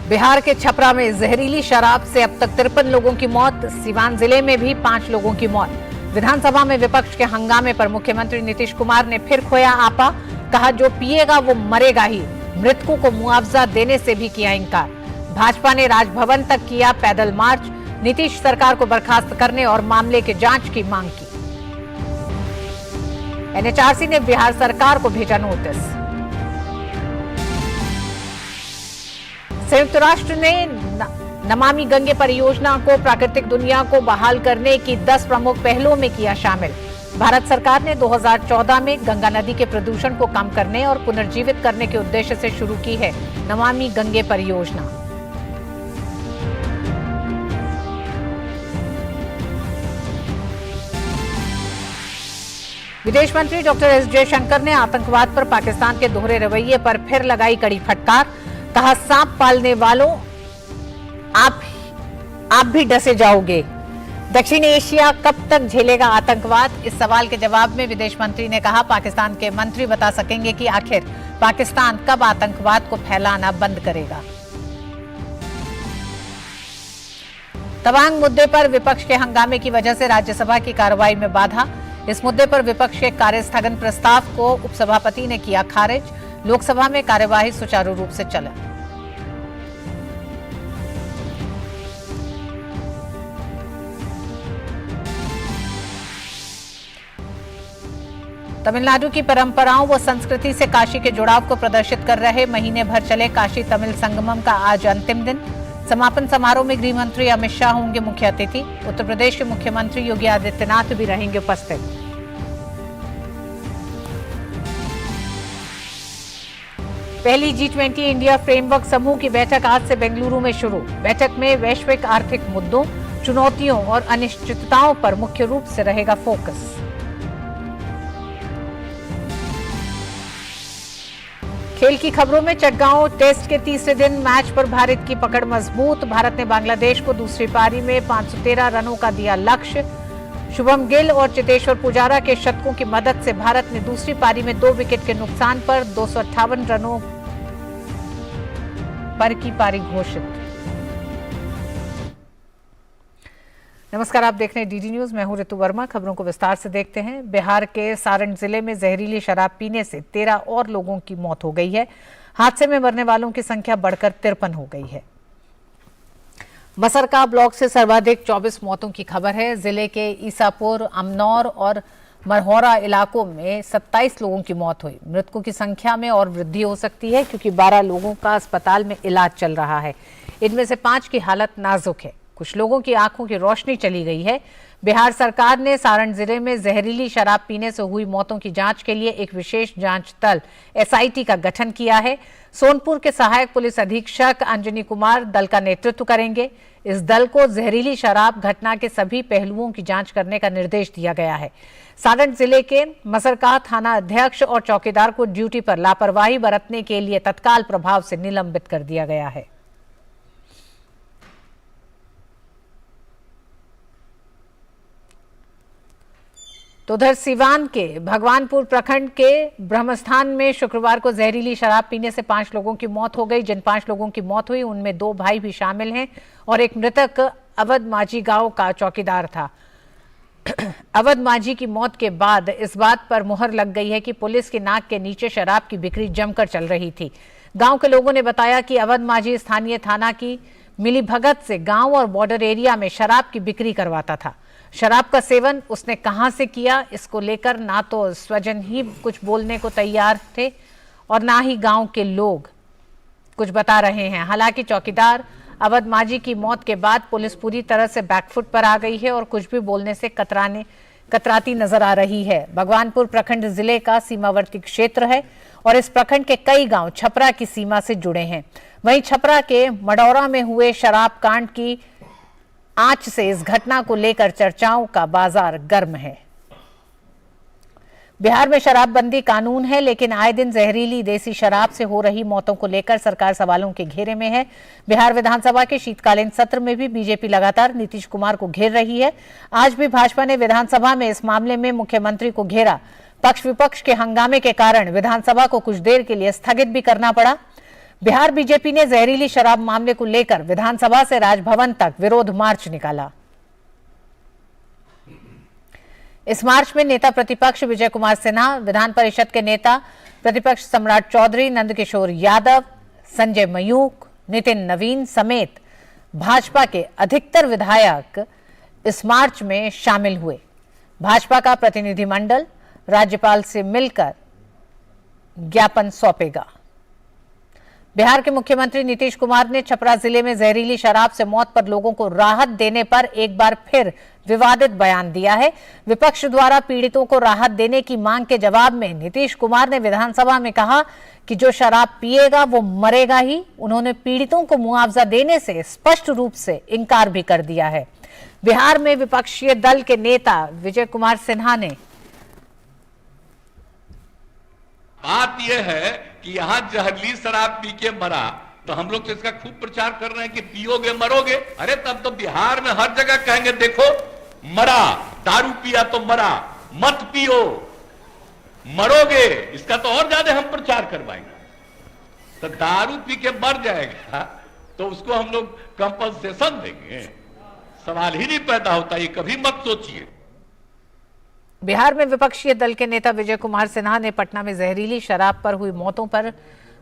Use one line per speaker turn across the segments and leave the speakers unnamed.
बिहार के छपरा में जहरीली शराब से अब तक 53 लोगों की मौत। सीवान जिले में भी 5 लोगों की मौत। विधानसभा में विपक्ष के हंगामे पर मुख्यमंत्री नीतीश कुमार ने फिर खोया आपा। कहा जो पिएगा वो मरेगा ही। मृतकों को मुआवजा देने से भी किया इनकार। भाजपा ने राजभवन तक किया पैदल मार्च। नीतीश सरकार को बर्खास्त करने और मामले की जांच की मांग की। एनएचआरसी ने बिहार सरकार को भेजा नोटिस। संयुक्त राष्ट्र ने नमामि गंगे परियोजना को प्राकृतिक दुनिया को बहाल करने की 10 प्रमुख पहलों में किया शामिल। भारत सरकार ने 2014 में गंगा नदी के प्रदूषण को कम करने और पुनर्जीवित करने के उद्देश्य से शुरू की है नमामि गंगे परियोजना। विदेश मंत्री डॉक्टर एस जयशंकर ने आतंकवाद पर पाकिस्तान के दोहरे रवैये पर फिर लगाई कड़ी फटकार। कहा सांप पालने वालों आप भी डसे जाओगे। दक्षिण एशिया कब तक झेलेगा आतंकवाद? इस सवाल के जवाब में विदेश मंत्री ने कहा पाकिस्तान के मंत्री बता सकेंगे कि आखिर पाकिस्तान कब आतंकवाद को फैलाना बंद करेगा। तवांग मुद्दे पर विपक्ष के हंगामे की वजह से राज्यसभा की कार्रवाई में बाधा। इस मुद्दे पर विपक्ष के कार्यस्थगन प्रस्ताव को उपसभापति ने किया खारिज। लोकसभा में कार्यवाही सुचारू रूप से चला। तमिलनाडु की परंपराओं व संस्कृति से काशी के जुड़ाव को प्रदर्शित कर रहे महीने भर चले काशी तमिल संगमम का आज अंतिम दिन। समापन समारोह में गृह मंत्री अमित शाह होंगे मुख्य अतिथि। उत्तर प्रदेश के मुख्यमंत्री योगी आदित्यनाथ भी रहेंगे उपस्थित। पहली G20 इंडिया फ्रेमवर्क समूह की बैठक आज से बेंगलुरु में शुरू। बैठक में वैश्विक आर्थिक मुद्दों, चुनौतियों और अनिश्चितताओं पर मुख्य रूप से रहेगा फोकस। खेल की खबरों में चटगांव टेस्ट के तीसरे दिन मैच पर भारत की पकड़ मजबूत। भारत ने बांग्लादेश को दूसरी पारी में 513 रनों का दिया लक्ष्य। शुभम गिल और चेतेश्वर पुजारा के शतकों की मदद से भारत ने दूसरी पारी में 2 विकेट के नुकसान पर 258 रनों पर की पारी घोषित। नमस्कार, आप देख रहे हैं डीडी न्यूज। मैं हूं ऋतु वर्मा। खबरों को विस्तार से देखते हैं। बिहार के सारण जिले में जहरीली शराब पीने से 13 और लोगों की मौत हो गई है। हादसे में मरने वालों की संख्या बढ़कर 53 हो गई है। मसरका ब्लॉक से सर्वाधिक 24 मौतों की खबर है। जिले के ईसापुर, अमनौर और मरहौरा इलाकों में 27 लोगों की मौत हुई। मृतकों की संख्या में और वृद्धि हो सकती है क्योंकि 12 लोगों का अस्पताल में इलाज चल रहा है। इनमें से 5 की हालत नाजुक है। कुछ लोगों की आंखों की रोशनी चली गई है। बिहार सरकार ने सारण जिले में जहरीली शराब पीने से हुई मौतों की जांच के लिए एक विशेष जांच दल SIT का गठन किया है। सोनपुर के सहायक पुलिस अधीक्षक अंजनी कुमार दल का नेतृत्व करेंगे। इस दल को जहरीली शराब घटना के सभी पहलुओं की जांच करने का निर्देश दिया गया है। सारण जिले के मसरका थाना अध्यक्ष और चौकीदार को ड्यूटी पर लापरवाही बरतने के लिए तत्काल प्रभाव से निलंबित कर दिया गया है। तो उधर सीवान के भगवानपुर प्रखंड के ब्रह्मस्थान में शुक्रवार को जहरीली शराब पीने से 5 लोगों की मौत हो गई। जिन 5 लोगों की मौत हुई उनमें 2 भाई भी शामिल हैं और एक मृतक अवध माझी गांव का चौकीदार था। अवध माझी की मौत के बाद इस बात पर मुहर लग गई है कि पुलिस की नाक के नीचे शराब की बिक्री जमकर चल रही थी। गांव के लोगों ने बताया कि अवध माझी स्थानीय थाना की मिलीभगत से गांव और बॉर्डर एरिया में शराब की बिक्री करवाता था। शराब का सेवन उसने कहां से किया, इसको लेकर ना तो स्वजन ही कुछ बोलने को तैयार थे और ना ही गांव के लोग कुछ बता रहे हैं। हालांकि चौकीदार अवध माझी की मौत के बाद पुलिस पूरी तरह से बैकफुट पर आ गई है और कुछ भी बोलने से कतराती नजर आ रही है। भगवानपुर प्रखंड जिले का सीमावर्ती क्षेत्र है और इस प्रखंड के कई गांव छपरा की सीमा से जुड़े हैं। वहीं छपरा के मडौरा में हुए शराब कांड की आंच से इस घटना को लेकर चर्चाओं का बाजार गर्म है। बिहार में शराबबंदी कानून है, लेकिन आए दिन जहरीली देसी शराब से हो रही मौतों को लेकर सरकार सवालों के घेरे में है। बिहार विधानसभा के शीतकालीन सत्र में भी बीजेपी लगातार नीतीश कुमार को घेर रही है। आज भी भाजपा ने विधानसभा में इस मामले में मुख्यमंत्री को घेरा। पक्ष विपक्ष के हंगामे के कारण विधानसभा को कुछ देर के लिए स्थगित भी करना पड़ा। बिहार बीजेपी ने जहरीली शराब मामले को लेकर विधानसभा से राजभवन तक विरोध मार्च निकाला। इस मार्च में नेता प्रतिपक्ष विजय कुमार सिन्हा, विधान परिषद के नेता प्रतिपक्ष सम्राट चौधरी, नंदकिशोर यादव, संजय मयूख, नितिन नवीन समेत भाजपा के अधिकतर विधायक इस मार्च में शामिल हुए। भाजपा का प्रतिनिधिमंडल राज्यपाल से मिलकर ज्ञापन सौंपेगा। बिहार के मुख्यमंत्री नीतीश कुमार ने छपरा जिले में जहरीली शराब से मौत पर लोगों को राहत देने पर एक बार फिर विवादित बयान दिया है। विपक्ष द्वारा पीड़ितों को राहत देने की मांग के जवाब में नीतीश कुमार ने विधानसभा में कहा कि जो शराब पिएगा वो मरेगा ही। उन्होंने पीड़ितों को मुआवजा देने से स्पष्ट रूप से इंकार भी कर दिया है। बिहार में विपक्षी दल के नेता विजय कुमार सिन्हा ने
बात यह है कि यहाँ जहरीली शराब पी के मरा तो हम लोग तो इसका खूब प्रचार कर रहे हैं कि पियोगे मरोगे। अरे तब तो बिहार में हर जगह कहेंगे देखो मरा, दारू पिया तो मरा, मत पियो मरोगे। इसका तो और ज्यादा हम प्रचार करवाएंगे। तो दारू पी के मर जाएगा तो उसको हम लोग कंपनसेशन देंगे, सवाल ही नहीं पैदा होता। ये कभी मत सोचिए।
बिहार में विपक्षी दल के नेता विजय कुमार सिन्हा ने पटना में जहरीली शराब पर हुई मौतों पर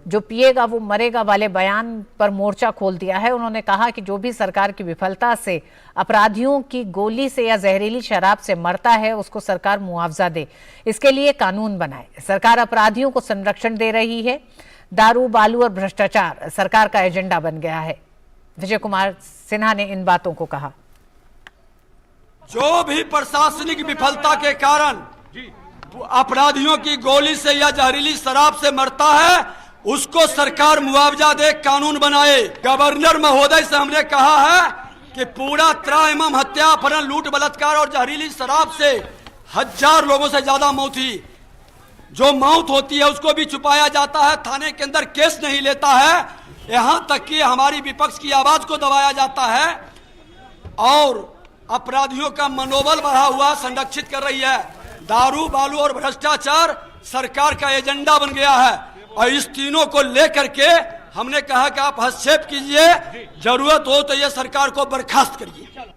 जो पिएगा वो मरेगा वाले बयान पर मोर्चा खोल दिया है। उन्होंने कहा कि जो भी सरकार की विफलता से अपराधियों की गोली से या जहरीली शराब से मरता है उसको सरकार मुआवजा दे, इसके लिए कानून बनाए। सरकार अपराधियों को संरक्षण दे रही है। दारू, बालू और भ्रष्टाचार सरकार का एजेंडा बन गया है। विजय कुमार सिन्हा ने इन बातों को कहा।
जो भी प्रशासनिक विफलता के कारण अपराधियों की गोली से या जहरीली शराब से मरता है उसको सरकार मुआवजा दे, कानून बनाए। गवर्नर महोदय से हमने कहा है कि पूरा त्राइमम हत्या, अपहरण, लूट, बलात्कार और जहरीली शराब से 1000 लोगों से ज्यादा मौत हुई। जो मौत होती है उसको भी छुपाया जाता है, थाने के अंदर केस नहीं लेता है, यहां तक कि हमारी विपक्ष की आवाज को दबाया जाता है और अपराधियों का मनोबल बढ़ा हुआ संरक्षित कर रही है। दारू, बालू और भ्रष्टाचार सरकार का एजेंडा बन गया है और इस तीनों को लेकर के हमने कहा कि आप हस्तक्षेप कीजिए, जरूरत हो तो ये सरकार को बर्खास्त करिए।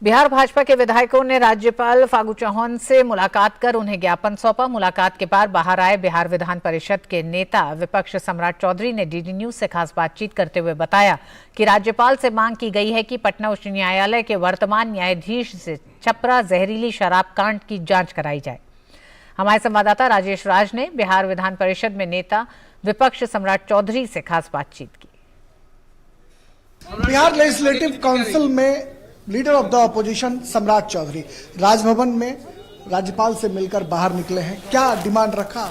बिहार भाजपा के विधायकों ने राज्यपाल फागू चौहान से मुलाकात कर उन्हें ज्ञापन सौंपा। मुलाकात के बाद बाहर आए बिहार विधान परिषद के नेता विपक्ष सम्राट चौधरी ने डीडी न्यूज से खास बातचीत करते हुए बताया कि राज्यपाल से मांग की गई है कि पटना उच्च न्यायालय के वर्तमान न्यायाधीश से छपरा जहरीली शराब कांड की जांच कराई जाए। हमारे संवाददाता राजेश राज ने बिहार विधान परिषद में नेता विपक्ष सम्राट चौधरी से खास बातचीत की।
बिहार लेजिस्लेटिव काउंसिल में लीडर ऑफ द अपोजिशन सम्राट चौधरी राजभवन में राज्यपाल से मिलकर बाहर निकले हैं। क्या डिमांड रखा?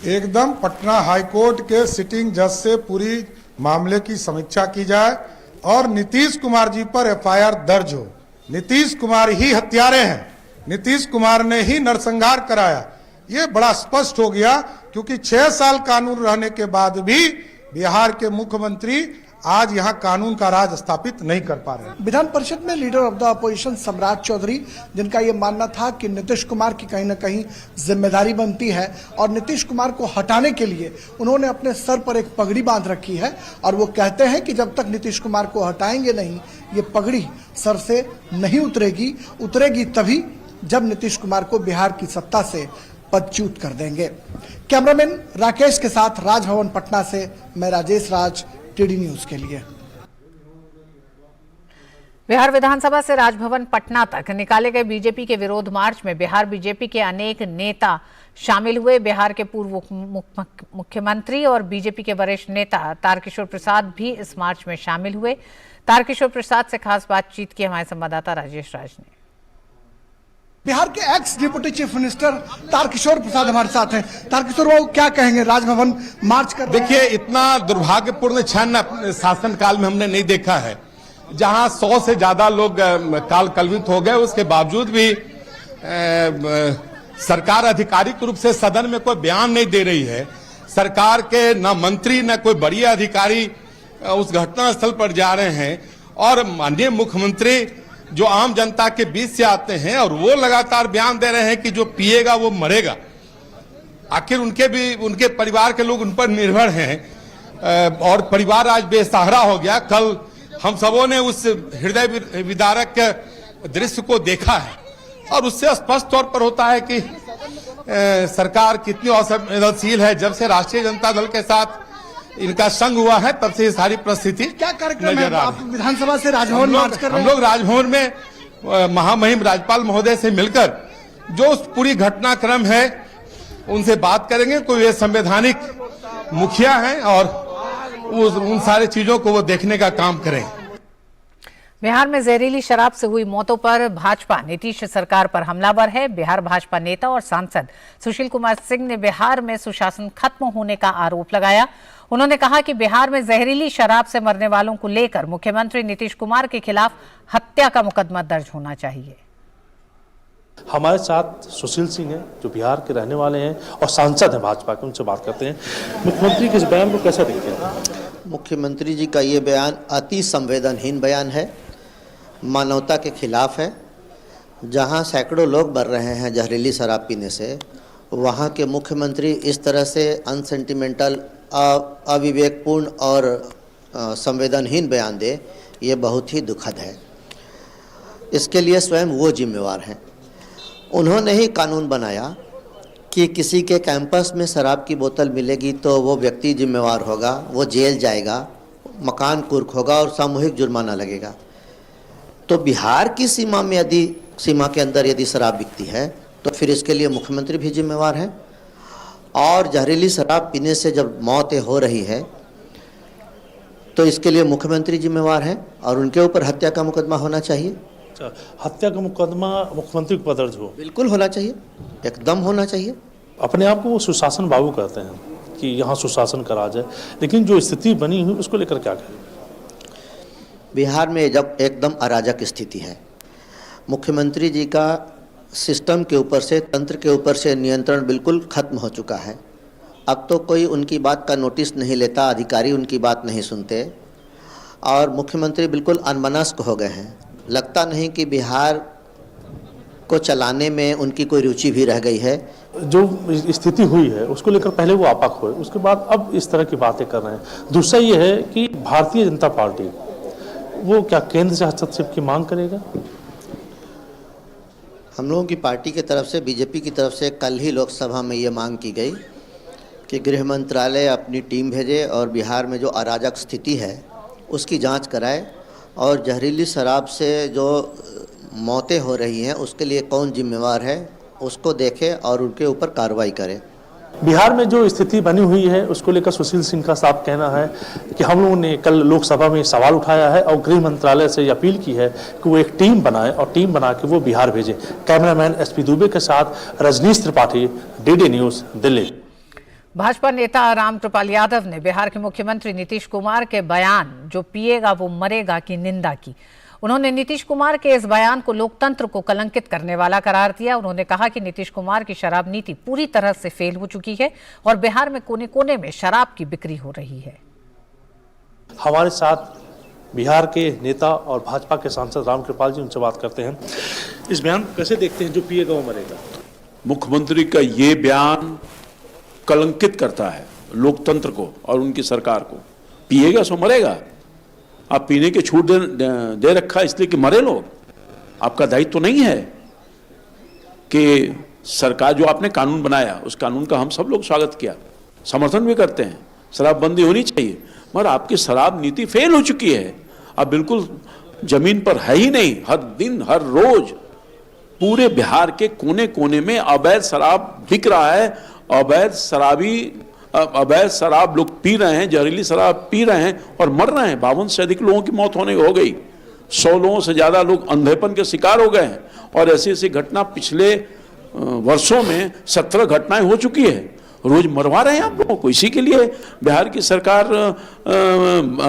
एकदम पटना हाईकोर्ट के सिटिंग जज से पूरी मामले की समीक्षा की जाए और नीतीश कुमार जी पर एफआईआर दर्ज हो। नीतीश कुमार ही हत्यारे हैं, नीतीश कुमार ने ही नरसंहार कराया। ये बड़ा स्पष्ट हो गया क्योंकि 6 साल कानून रहने के बाद भी बिहार के मुख्यमंत्री आज यहाँ कानून का राज स्थापित नहीं कर पा रहे।
विधान परिषद में लीडर ऑफ द अपोजिशन सम्राट चौधरी, जिनका ये मानना था कि नीतीश कुमार की कहीं न कहीं जिम्मेदारी बनती है और नीतीश कुमार को हटाने के लिए उन्होंने अपने सर पर एक पगड़ी बांध रखी है और वो कहते हैं कि जब तक नीतीश कुमार को हटाएंगे नहीं, ये पगड़ी सर से नहीं उतरेगी तभी जब नीतीश कुमार को बिहार की सत्ता से पदच्युत कर देंगे। कैमरामैन राकेश के साथ राजभवन पटना से मैं राजेश राज, टीडी न्यूज के लिए।
बिहार विधानसभा से राजभवन पटना तक निकाले गए बीजेपी के विरोध मार्च में बिहार बीजेपी के अनेक नेता शामिल हुए। बिहार के पूर्व मुख्यमंत्री और बीजेपी के वरिष्ठ नेता तारकिशोर प्रसाद भी इस मार्च में शामिल हुए। तारकिशोर प्रसाद से खास बातचीत की हमारे संवाददाता राजेश राज ने।
बिहार के ex deputy chief minister Tarkishore Prasad हमारे साथ हैं। तारकिशोर, वो क्या कहेंगे? राजभवन मार्च कर
देखिए, इतना दुर्भाग्यपूर्ण क्षण शासनकाल में हमने नहीं देखा है, जहां 100 से ज्यादा लोग काल कलवित हो गए। उसके बावजूद भी सरकार आधिकारिक रूप से सदन में कोई बयान नहीं दे रही है। सरकार के न मंत्री न कोई बड़ी अधिकारी उस घटना स्थल पर जा रहे हैं और माननीय मुख्यमंत्री जो आम जनता के बीच से आते हैं और वो लगातार बयान दे रहे हैं कि जो पिएगा वो मरेगा। आखिर उनके परिवार के लोग उन पर निर्भर हैं और परिवार आज बेसहारा हो गया। कल हम सबों ने उस हृदय विदारक दृश्य को देखा है और उससे स्पष्ट तौर पर होता है कि सरकार कितनी असंवेदनशील है। जब से राष्ट्रीय जनता दल के साथ इनका संग हुआ है तब से ये सारी परिस्थिति
क्या कार्यक्रम है? आप विधानसभा से राजभवन मार्च कर रहे हैं।
हम लोग राजभवन में महामहिम राज्यपाल महोदय से मिलकर जो पूरी घटनाक्रम है उनसे बात करेंगे। कोई वे संवैधानिक मुखिया हैं और उन सारी चीजों को वो देखने का काम करें।
बिहार में जहरीली शराब से हुई मौतों पर भाजपा नीतीश सरकार पर हमलावर है। बिहार भाजपा नेता और सांसद सुशील कुमार सिंह ने बिहार में सुशासन खत्म होने का आरोप लगाया। उन्होंने कहा कि बिहार में जहरीली शराब से मरने वालों को लेकर मुख्यमंत्री नीतीश कुमार के खिलाफ हत्या का मुकदमा दर्ज होना चाहिए।
हमारे साथ सुशील सिंह हैं जो बिहार के रहने वाले हैं और सांसद हैं भाजपा के, उनसे बात करते हैं। मुख्यमंत्री के इस बयान को कैसा देखते हैं?
मुख्यमंत्री जी का ये बयान अति संवेदनहीन बयान है, मानवता के खिलाफ है। जहां सैकड़ों लोग मर रहे हैं जहरीली शराब पीने से, वहां के मुख्यमंत्री इस तरह से अनसेंटिमेंटल, अविवेकपूर्ण और संवेदनहीन बयान दे, ये बहुत ही दुखद है। इसके लिए स्वयं वो जिम्मेवार हैं। उन्होंने ही कानून बनाया कि किसी के कैंपस में शराब की बोतल मिलेगी तो वो व्यक्ति जिम्मेवार होगा, वो जेल जाएगा, मकान कुर्क होगा और सामूहिक जुर्माना लगेगा। तो बिहार की सीमा के अंदर यदि शराब बिकती है तो फिर इसके लिए मुख्यमंत्री भी जिम्मेवार हैं। और जहरीली शराब पीने से जब मौतें हो रही है तो इसके लिए मुख्यमंत्री जिम्मेवार हैं और उनके ऊपर हत्या का मुकदमा होना चाहिए।
हत्या का मुकदमा मुख्यमंत्री के ऊपर दर्ज हो?
बिल्कुल होना चाहिए, एकदम होना चाहिए।
अपने आप को वो सुशासन बाबू कहते हैं कि यहाँ सुशासन का राज है, लेकिन जो स्थिति बनी हुई उसको लेकर क्या कहें?
बिहार में जब एकदम अराजक स्थिति है, मुख्यमंत्री जी का सिस्टम के ऊपर से, तंत्र के ऊपर से नियंत्रण बिल्कुल खत्म हो चुका है। अब तो कोई उनकी बात का नोटिस नहीं लेता, अधिकारी उनकी बात नहीं सुनते और मुख्यमंत्री बिल्कुल अनमनस्क हो गए हैं। लगता नहीं कि बिहार को चलाने में उनकी कोई रुचि भी रह गई है।
जो स्थिति हुई है उसको लेकर पहले वो आपक हुए, उसके बाद अब इस तरह की बातें कर रहे हैं। दूसरा ये है कि भारतीय जनता पार्टी वो क्या केंद्र से हस्तक्षेप की मांग करेगा?
हम लोगों की पार्टी की तरफ से, बीजेपी की तरफ से कल ही लोकसभा में ये मांग की गई कि गृह मंत्रालय अपनी टीम भेजे और बिहार में जो अराजक स्थिति है उसकी जांच कराए और जहरीली शराब से जो मौतें हो रही हैं उसके लिए कौन जिम्मेवार है उसको देखे और उनके ऊपर कार्रवाई करे।
बिहार में जो स्थिति बनी हुई है उसको लेकर सुशील सिंह का साफ कहना है कि हम लोगों ने कल लोकसभा में सवाल उठाया है और गृह मंत्रालय से ये अपील की है कि वो एक टीम बनाए और टीम बना के वो बिहार भेजे। कैमरामैन एसपी दुबे के साथ रजनीश त्रिपाठी, डीडी न्यूज़, दिल्ली।
भाजपा नेता रामकृपाल यादव ने बिहार के मुख्यमंत्री नीतीश कुमार के बयान जो पिएगा वो मरेगा की निंदा की। उन्होंने नीतीश कुमार के इस बयान को लोकतंत्र को कलंकित करने वाला करार दिया। उन्होंने कहा कि नीतीश कुमार की शराब नीति पूरी तरह से फेल हो चुकी है और बिहार में कोने कोने में शराब की बिक्री हो रही है।
हमारे साथ बिहार के नेता और भाजपा के सांसद रामकृपाल जी, उनसे बात करते हैं। इस बयान को कैसे देखते हैं जो पिएगा वो मरेगा?
मुख्यमंत्री का ये बयान कलंकित करता है लोकतंत्र को और उनकी सरकार को। पिएगा सो मरेगा। आप पीने की छूट दे रखा इसलिए कि मरे लोग। आपका दायित्व तो नहीं है कि सरकार जो आपने कानून बनाया उस कानून का हम सब लोग स्वागत किया, समर्थन भी करते हैं, शराबबंदी होनी चाहिए, मगर आपकी शराब नीति फेल हो चुकी है। अब बिल्कुल जमीन पर है ही नहीं। हर दिन हर रोज पूरे बिहार के कोने कोने में अवैध शराब बिक रहा है। अवैध शराब लोग पी रहे हैं, जहरीली शराब पी रहे हैं और मर रहे हैं। 52 से अधिक लोगों की मौत हो गई। 100 लोगों से ज्यादा लोग अंधेपन के शिकार हो गए हैं और ऐसी ऐसी घटना पिछले वर्षों में 17 घटनाएं हो चुकी है। रोज मरवा रहे हैं आप लोगों को। इसी के लिए बिहार की सरकार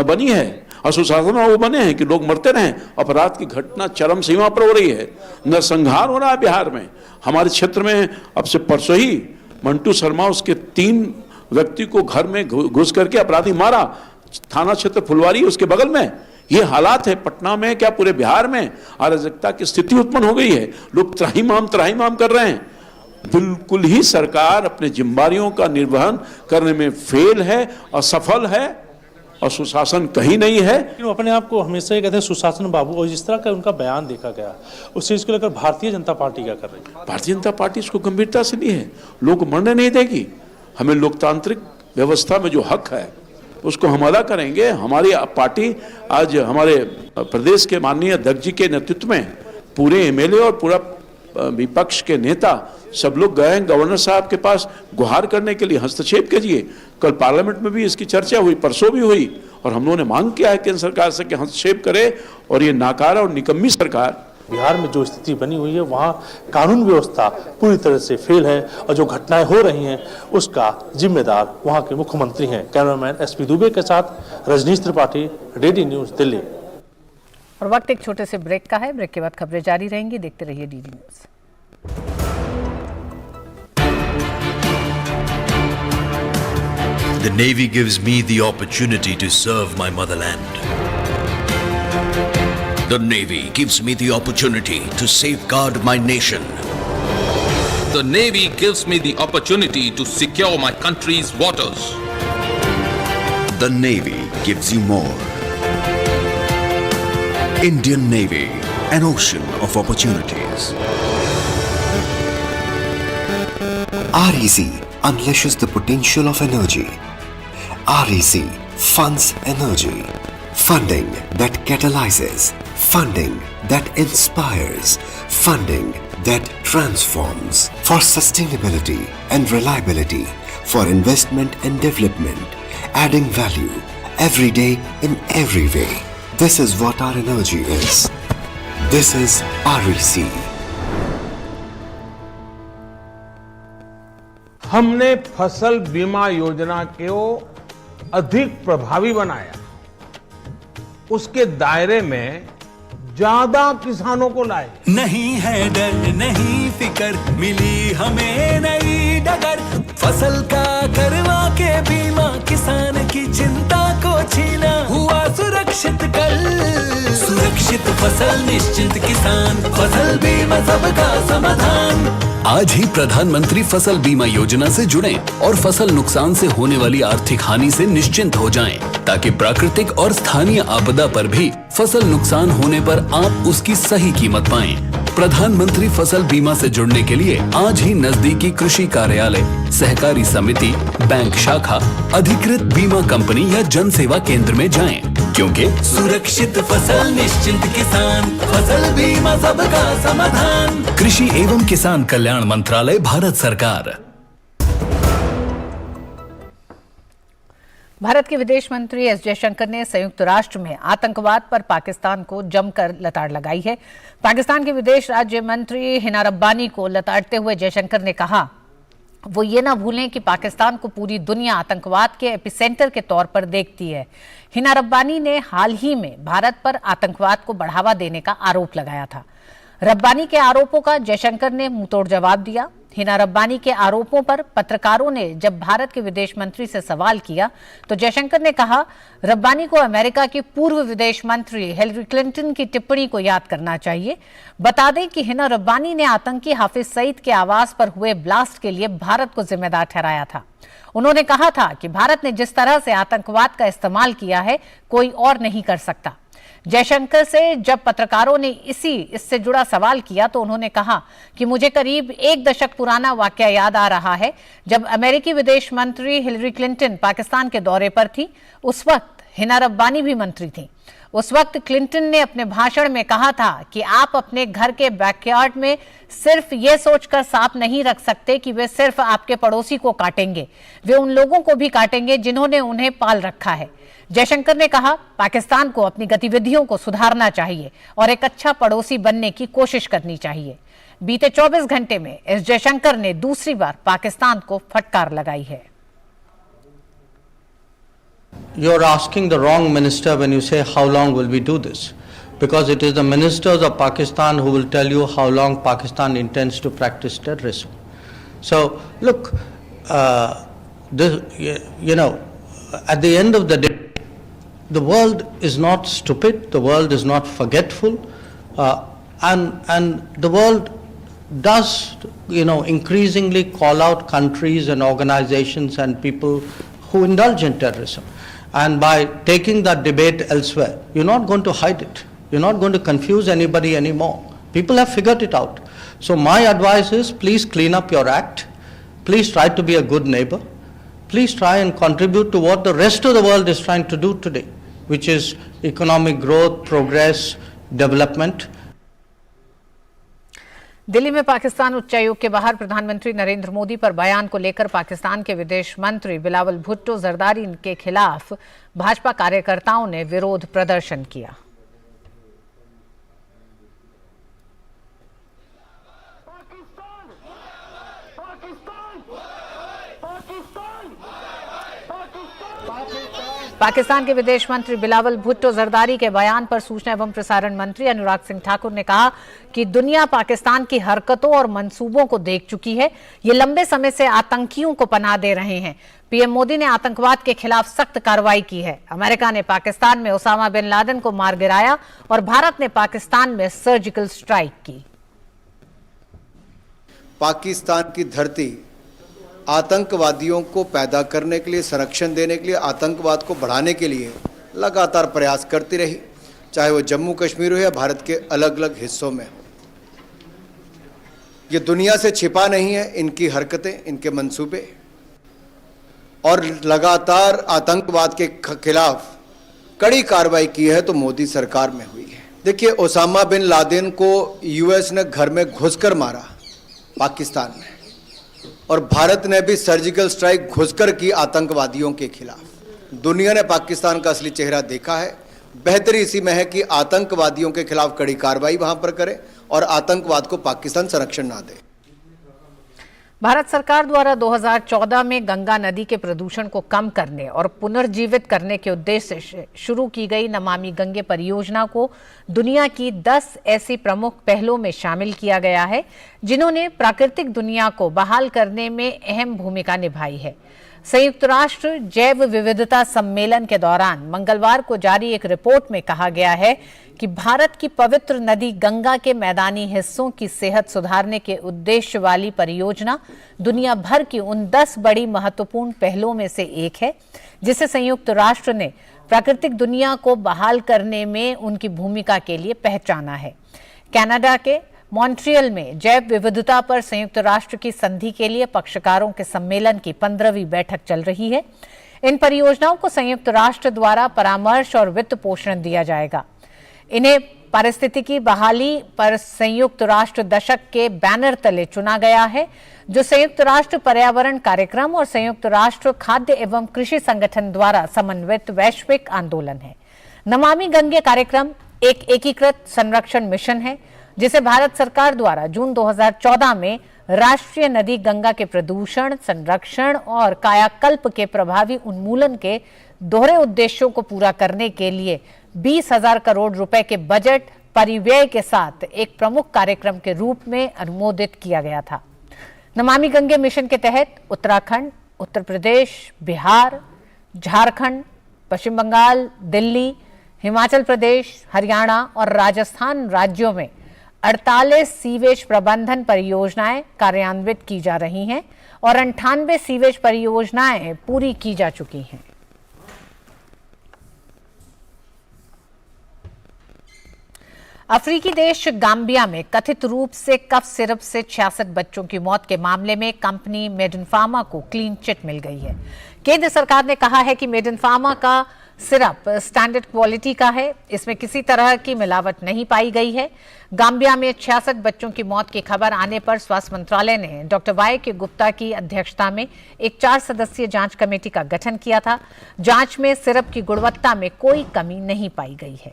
बनी है और सुशासन वो बने हैं कि लोग मरते रहें। अपराध की घटना चरम सीमा पर हो रही है, नरसंहार हो रहा है बिहार में। हमारे क्षेत्र में अब से परसों ही मंटू शर्मा उसके 3 व्यक्ति को घर में घुस करके अपराधी मारा, थाना क्षेत्र फुलवारी उसके बगल में। ये हालात है पटना में, क्या पूरे बिहार में अराजकता की स्थिति उत्पन्न हो गई है। लोग त्राहिमाम कर रहे हैं बिल्कुल ही सरकार अपने जिम्मेदारियों का निर्वहन करने में फेल है, असफल है और सुशासन कहीं नहीं है।
लेकिन वो अपने आप को हमेशा ये कहते हैं सुशासन बाबू, और जिस तरह का उनका बयान देखा गया उस चीज़ को लेकर भारतीय जनता पार्टी क्या कर रही है? भारतीय
जनता पार्टी इसको गंभीरता से ली है, लोग मरने नहीं देगी। हमें लोकतांत्रिक व्यवस्था में जो हक है उसको हम अदा करेंगे। हमारी पार्टी आज हमारे प्रदेश के माननीय अध्यक्ष जी के नेतृत्व में पूरे एमएलए और पूरा विपक्ष के नेता सब लोग गए हैं गवर्नर साहब के पास गुहार करने के लिए, हस्तक्षेप कीजिए। कल पार्लियामेंट में भी इसकी चर्चा हुई, परसों भी हुई, और हम लोगों ने मांग किया है केंद्र सरकार से कि हस्तक्षेप करे और ये नाकारा और निकम्मी सरकार।
बिहार में जो स्थिति बनी हुई है वहाँ कानून व्यवस्था पूरी तरह से फेल है, और जो घटनाएं हो रही हैं उसका जिम्मेदार वहाँ के मुख्यमंत्री हैं। कैमरामैन एसपी दुबे के साथ रजनीश त्रिपाठी, डीडी न्यूज़, दिल्ली।
और वक्त एक छोटे से ब्रेक का है। ब्रेक के बाद खबरें जारी रहेंगी, देखते रहिए DD news.
The Navy gives me the opportunity to serve my motherland. The Navy gives me the opportunity to safeguard my nation.
The Navy gives me the opportunity to secure my country's waters.
The Navy gives you more. Indian Navy, an ocean of opportunities.
REC unleashes the potential of energy. REC funds energy. Funding that catalyzes. Funding that inspires. Funding that transforms. For sustainability and reliability. For investment and development. Adding value every day in every way. This is what our energy is. This is REC.
हमने फसल बीमा योजना को अधिक प्रभावी बनाया, उसके दायरे में ज्यादा किसानों को लाए।
नहीं है डर, नहीं फिकर, मिली हमें नई डगर। फसल का करवा के बीमा, किसान की चिंता को छीना, हुआ सुरक्षित कल। सुरक्षित फसल निश्चिंत किसान, फसल बीमा सबका समाधान।
आज ही प्रधानमंत्री फसल बीमा योजना से जुड़ें और फसल नुकसान से होने वाली आर्थिक हानि से निश्चिंत हो जाएं, ताकि प्राकृतिक और स्थानीय आपदा पर भी फसल नुकसान होने पर आप उसकी सही कीमत पाएं। प्रधानमंत्री फसल बीमा से जुड़ने के लिए आज ही नजदीकी कृषि कार्यालय, सहकारी समिति, बैंक शाखा, अधिकृत बीमा कंपनी या जन सेवा केंद्र में जाएं, क्योंकि
सुरक्षित फसल निश्चिंत किसान, फसल बीमा सबका समाधान।
कृषि एवं किसान कल्याण मंत्रालय, भारत सरकार।
भारत के विदेश मंत्री एस जयशंकर ने संयुक्त राष्ट्र में आतंकवाद पर पाकिस्तान को जमकर लताड़ लगाई है। पाकिस्तान के विदेश राज्य मंत्री हिना रब्बानी को लताड़ते हुए जयशंकर ने कहा, वो ये ना भूलें कि पाकिस्तान को पूरी दुनिया आतंकवाद के एपिसेंटर के तौर पर देखती है। हिना रब्बानी ने हाल ही में भारत पर आतंकवाद को बढ़ावा देने का आरोप लगाया था। रब्बानी के आरोपों का जयशंकर ने मुंहतोड़ जवाब दिया। हिना रब्बानी के आरोपों पर पत्रकारों ने जब भारत के विदेश मंत्री से सवाल किया तो जयशंकर ने कहा, रब्बानी को अमेरिका की पूर्व विदेश मंत्री हिलरी क्लिंटन की टिप्पणी को याद करना चाहिए। बता दें कि हिना रब्बानी ने आतंकी हाफिज सईद के आवास पर हुए ब्लास्ट के लिए भारत को जिम्मेदार ठहराया था। उन्होंने कहा था कि भारत ने जिस तरह से आतंकवाद का इस्तेमाल किया है, कोई और नहीं कर सकता। जयशंकर से जब पत्रकारों ने इससे जुड़ा सवाल किया तो उन्होंने कहा कि मुझे करीब 1 दशक पुराना वाकया याद आ रहा है, जब अमेरिकी विदेश मंत्री हिलरी क्लिंटन पाकिस्तान के दौरे पर थी। उस वक्त हिना रब्बानी भी मंत्री थी। उस वक्त क्लिंटन ने अपने भाषण में कहा था कि आप अपने घर के बैकयार्ड में सिर्फ ये सोचकर सांप नहीं रख सकते कि वे सिर्फ आपके पड़ोसी को काटेंगे, वे उन लोगों को भी काटेंगे जिन्होंने उन्हें पाल रखा है। जयशंकर ने कहा, पाकिस्तान को अपनी गतिविधियों को सुधारना चाहिए और एक अच्छा पड़ोसी बनने की कोशिश करनी चाहिए। बीते 24 घंटे में एस जयशंकर ने दूसरी बार पाकिस्तान को फटकार लगाई है।
You're asking the wrong minister when you say how long will we do this, because it is the ministers of Pakistan who will tell you how long Pakistan intends to practice terrorism. So look, at the end of the day, the world is not stupid, the world is not forgetful, and the world does, increasingly call out countries and organizations and people who indulge in terrorism. And by taking that debate elsewhere, you're not going to hide it. You're not going to confuse anybody anymore. People have figured it out. So my advice is, please clean up your act. Please try to be a good neighbor. Please try and contribute to what the rest of the world is trying to do today, which is economic growth, progress, development.
Delhi में पाकिस्तान उच्चायोग के बाहर प्रधानमंत्री नरेंद्र मोदी पर बयान को लेकर पाकिस्तान के विदेश मंत्री बिलावल भुट्टो जरदारी के खिलाफ भाजपा कार्यकर्ताओं ने विरोध प्रदर्शन किया। पाकिस्तान के विदेश मंत्री बिलावल भुट्टो जरदारी के बयान पर सूचना एवं प्रसारण मंत्री अनुराग सिंह ठाकुर ने कहा कि दुनिया पाकिस्तान की हरकतों और मंसूबों को देख चुकी है। ये लंबे समय से आतंकियों को पनाह दे रहे हैं। पीएम मोदी ने आतंकवाद के खिलाफ सख्त कार्रवाई की है। अमेरिका ने पाकिस्तान में ओसामा बिन लादेन को मार गिराया और भारत ने पाकिस्तान में सर्जिकल स्ट्राइक की।
पाकिस्तान की धरती आतंकवादियों को पैदा करने के लिए, संरक्षण देने के लिए, आतंकवाद को बढ़ाने के लिए लगातार प्रयास करती रही, चाहे वो जम्मू कश्मीर हो या भारत के अलग अलग हिस्सों में। ये दुनिया से छिपा नहीं है इनकी हरकतें, इनके मंसूबे, और लगातार आतंकवाद के खिलाफ कड़ी कार्रवाई की है तो मोदी सरकार में हुई है। देखिए, ओसामा बिन लादेन को यूएस ने घर में घुसकर मारा पाकिस्तान में, और भारत ने भी सर्जिकल स्ट्राइक घुसकर की आतंकवादियों के खिलाफ। दुनिया ने पाकिस्तान का असली चेहरा देखा है। बेहतरी इसी में है कि आतंकवादियों के खिलाफ कड़ी कार्रवाई वहां पर करे और आतंकवाद को पाकिस्तान संरक्षण ना दे।
भारत सरकार द्वारा 2014 में गंगा नदी के प्रदूषण को कम करने और पुनर्जीवित करने के उद्देश्य से शुरू की गई नमामि गंगे परियोजना को दुनिया की 10 ऐसी प्रमुख पहलों में शामिल किया गया है जिन्होंने प्राकृतिक दुनिया को बहाल करने में अहम भूमिका निभाई है। संयुक्त राष्ट्र जैव विविधता सम्मेलन के दौरान मंगलवार को जारी एक रिपोर्ट में कहा गया है कि भारत की पवित्र नदी गंगा के मैदानी हिस्सों की सेहत सुधारने के उद्देश्य वाली परियोजना दुनिया भर की उन 10 बड़ी महत्वपूर्ण पहलों में से एक है जिसे संयुक्त राष्ट्र ने प्राकृतिक दुनिया को बहाल करने में उनकी भूमिका के लिए पहचाना है। कनाडा के मॉन्ट्रियल में जैव विविधता पर संयुक्त राष्ट्र की संधि के लिए पक्षकारों के सम्मेलन की 15वीं बैठक चल रही है। इन परियोजनाओं को संयुक्त राष्ट्र द्वारा परामर्श और वित्त पोषण दिया जाएगा। इन्हें पारिस्थितिकी बहाली पर संयुक्त राष्ट्र दशक के बैनर तले चुना गया है जो संयुक्त राष्ट्र पर्यावरण कार्यक्रम और संयुक्त राष्ट्र खाद्य एवं कृषि संगठन द्वारा समन्वित वैश्विक आंदोलन है। नमामि गंगे कार्यक्रम एक एकीकृत संरक्षण मिशन है जिसे भारत सरकार द्वारा जून 2014 में राष्ट्रीय नदी गंगा के प्रदूषण, संरक्षण और कायाकल्प के प्रभावी उन्मूलन के दोहरे उद्देश्यों को पूरा करने के लिए 20,000 करोड़ रुपए के बजट परिव्यय के साथ एक प्रमुख कार्यक्रम के रूप में अनुमोदित किया गया था। नमामि गंगे मिशन के तहत उत्तराखंड, उत्तर प्रदेश, बिहार, झारखंड, पश्चिम बंगाल, दिल्ली, हिमाचल प्रदेश, हरियाणा और राजस्थान राज्यों में 48 सीवेज प्रबंधन परियोजनाएं कार्यान्वित की जा रही हैं और 98 सीवेज परियोजनाएं पूरी की जा चुकी हैं। अफ्रीकी देश गाम्बिया में कथित रूप से कफ सिरप से 66 बच्चों की मौत के मामले में कंपनी मेडन फार्मा को क्लीन चिट मिल गई है। केंद्र सरकार ने कहा है कि मेडन फार्मा का सिरप स्टैंडर्ड क्वालिटी का है, इसमें किसी तरह की मिलावट नहीं पाई गई है। गाम्बिया में 66 बच्चों की मौत की खबर आने पर स्वास्थ्य मंत्रालय ने डॉक्टर वाई के गुप्ता की अध्यक्षता में एक 4 सदस्यीय जांच कमेटी का गठन किया था। जांच में सिरप की गुणवत्ता में कोई कमी नहीं पाई गई है।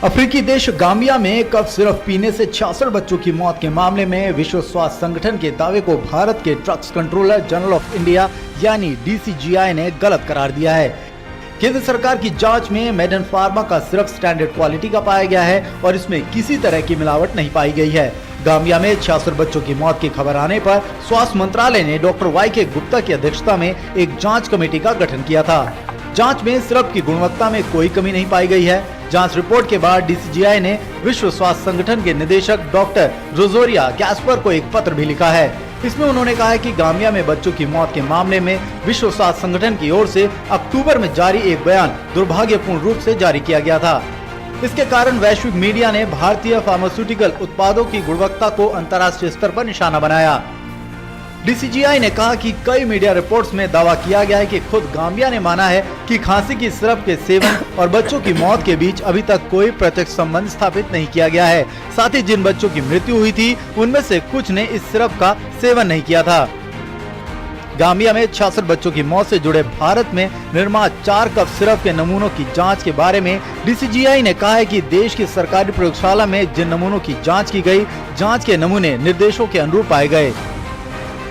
अफ्रीकी देश गाम्बिया में कफ सिरप पीने से 66 बच्चों की मौत के मामले में विश्व स्वास्थ्य संगठन के दावे को भारत के drugs controller general of India यानी डीसीजीआई ने गलत करार दिया है। केंद्र सरकार की जांच में मेडन फार्मा का सिरप स्टैंडर्ड क्वालिटी का पाया गया है और इसमें किसी तरह की मिलावट नहीं पाई गई है। गाम्बिया में 66 बच्चों की मौत की खबर आने पर स्वास्थ्य मंत्रालय ने डॉक्टर वाई के गुप्ता की अध्यक्षता में एक जाँच कमेटी का गठन किया था। जांच में सिरप की गुणवत्ता में कोई कमी नहीं पाई गई है। जांच रिपोर्ट के बाद DCGI ने विश्व स्वास्थ्य संगठन के निदेशक डॉक्टर रोजोरिया गैस्पर को एक पत्र भी लिखा है। इसमें उन्होंने कहा है कि गाम्बिया में बच्चों की मौत के मामले में विश्व स्वास्थ्य संगठन की ओर से अक्टूबर में जारी एक बयान दुर्भाग्यपूर्ण रूप से जारी किया गया था। इसके कारण वैश्विक मीडिया ने भारतीय फार्मास्यूटिकल उत्पादों की गुणवत्ता को अंतर्राष्ट्रीय स्तर पर निशाना बनाया। DCGI ने कहा कि कई मीडिया रिपोर्ट्स में दावा किया गया है कि खुद गाम्बिया ने माना है कि खांसी की सिरप के सेवन और बच्चों की मौत के बीच अभी तक कोई प्रत्यक्ष संबंध स्थापित नहीं किया गया है। साथ ही जिन बच्चों की मृत्यु हुई थी उनमें से कुछ ने इस सिरप का सेवन नहीं किया था। गाम्बिया में 66 बच्चों की मौत से जुड़े भारत में निर्मित 4 कप सिरप के नमूनों की जांच के बारे में DCGI ने कहा है कि देश की सरकारी प्रयोगशाला में जिन नमूनों की जांच की गई, जांच के नमूने निर्देशों के अनुरूप पाए गए।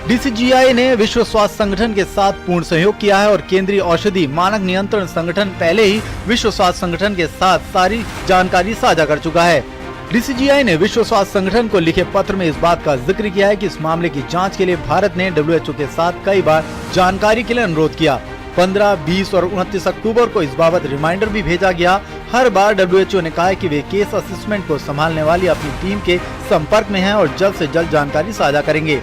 DCGI ने विश्व स्वास्थ्य संगठन के साथ पूर्ण सहयोग किया है और केंद्रीय औषधि मानक नियंत्रण संगठन पहले ही विश्व स्वास्थ्य संगठन के साथ सारी जानकारी साझा कर चुका है। DCGI ने विश्व स्वास्थ्य संगठन को लिखे पत्र में इस बात का जिक्र किया है कि इस मामले की जांच के लिए भारत ने WHO के साथ कई बार जानकारी के लिए अनुरोध किया। 15, 20 और 29 अक्टूबर को इस बाबत रिमाइंडर भी भेजा गया। हर बार WHO ने कहा है कि वे केस असेसमेंट को संभालने वाली अपनी टीम के संपर्क में हैं और जल्द से जल्द जानकारी साझा करेंगे।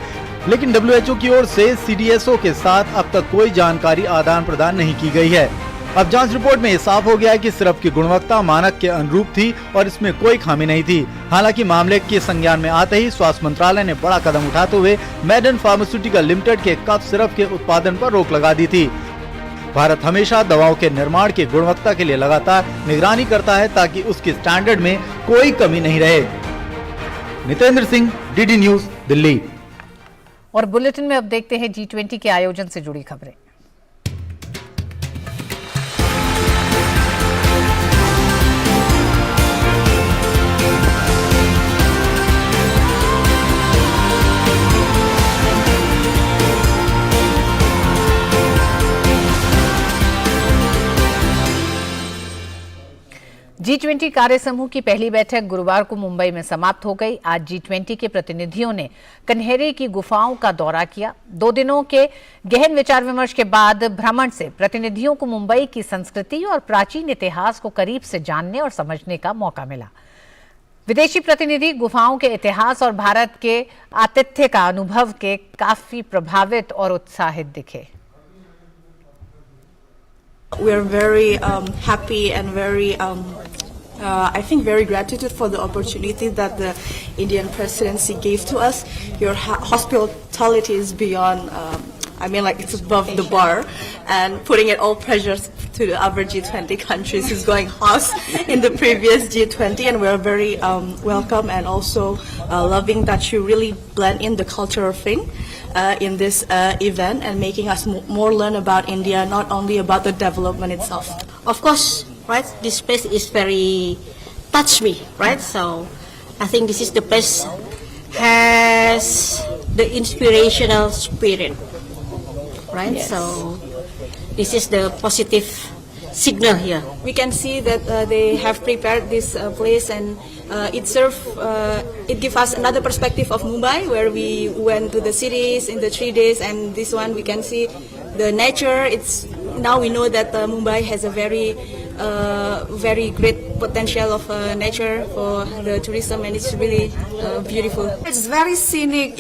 लेकिन WHO की ओर से CDSO के साथ अब तक कोई जानकारी आदान प्रदान नहीं की गई है। अब जांच रिपोर्ट में साफ हो गया है कि सिरप की गुणवत्ता मानक के अनुरूप थी और इसमें कोई खामी नहीं थी। हालांकि मामले के संज्ञान में आते ही स्वास्थ्य मंत्रालय ने बड़ा कदम उठाते हुए मैडन फार्मास्यूटिकल लिमिटेड के कफ सिरप के उत्पादन पर रोक लगा दी थी। भारत हमेशा दवाओं के निर्माण की गुणवत्ता के लिए लगातार निगरानी करता है ताकि उसके स्टैंडर्ड में कोई कमी नहीं रहे। Nitendra Singh, DD news, Delhi.
और बुलेटिन में अब देखते हैं G20 के आयोजन से जुड़ी खबरें। G20 कार्य समूह की पहली बैठक गुरुवार को मुंबई में समाप्त हो गई। आज G20 के प्रतिनिधियों ने कन्हेरे की गुफाओं का दौरा किया। 2 दिनों के गहन विचार विमर्श के बाद भ्रमण से प्रतिनिधियों को मुंबई की संस्कृति और प्राचीन इतिहास को करीब से जानने और समझने का मौका मिला। विदेशी प्रतिनिधि गुफाओं के इतिहास और भारत के आतिथ्य का अनुभव के काफी प्रभावित और उत्साहित दिखे।
We are very happy and very, I think, very gratitude for the opportunity that the Indian presidency gave to us. Your hospitality is beyond, I mean, like, it's above the bar, and putting it all pressure to the other G20 countries is going house in the previous G20, and we are very welcome and also loving that you really blend in the cultural thing. In this event and making us more learn about India, not only about the development itself.
Of course, right? This place is very touch me, right? So I think this is the place has the inspirational spirit, right?
Yes.
So this is the positive signal here.
We can see that they have prepared this place and it gives us another perspective of Mumbai, where we went to the cities in the 3 days, and this one we can see the nature. Now we know that Mumbai has a very great potential of nature for the tourism, and it's really beautiful.
It's very scenic,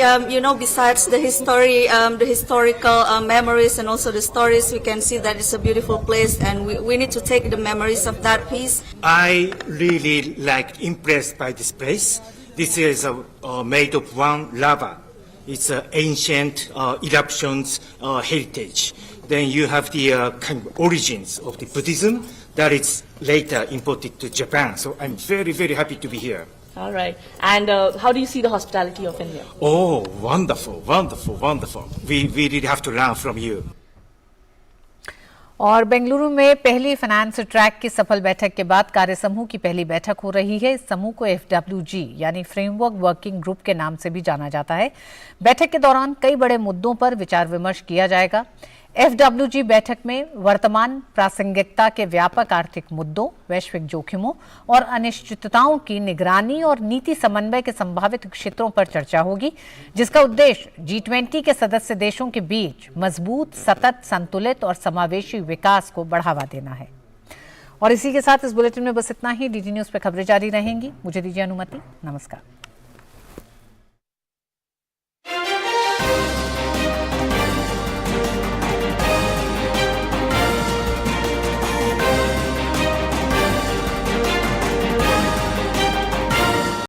besides the historical memories and also the stories, we can see that it's a beautiful place, and we need to take the memories of that piece.
I really impressed by this place. This is made of one lava. It's ancient eruptions heritage. Then you have the kind of origins of the Buddhism that is later imported to Japan. So I'm very, very happy to be here.
All right. And how do you see the hospitality of India?
Oh, wonderful, wonderful, wonderful. We really have to learn from you.
और बेंगलुरु में पहली finance track की सफल बैठक के बाद कार्य समूह की पहली बैठक हो रही है। इस समूह को FWG यानी फ्रेमवर्क वर्किंग ग्रुप के नाम से भी जाना जाता है। बैठक के दौरान कई बड़े मुद्दों पर विचार विमर्श किया जाएगा। FWG बैठक में वर्तमान प्रासंगिकता के व्यापक आर्थिक मुद्दों, वैश्विक जोखिमों और अनिश्चितताओं की निगरानी और नीति समन्वय के संभावित क्षेत्रों पर चर्चा होगी, जिसका उद्देश्य G20 के सदस्य देशों के बीच मजबूत, सतत, संतुलित और समावेशी विकास को बढ़ावा देना है। और इसी के साथ इस बुलेटिन में बस इतना ही। डीडी न्यूज पे खबरें जारी रहेंगी। मुझे दीजिए अनुमति। नमस्कार।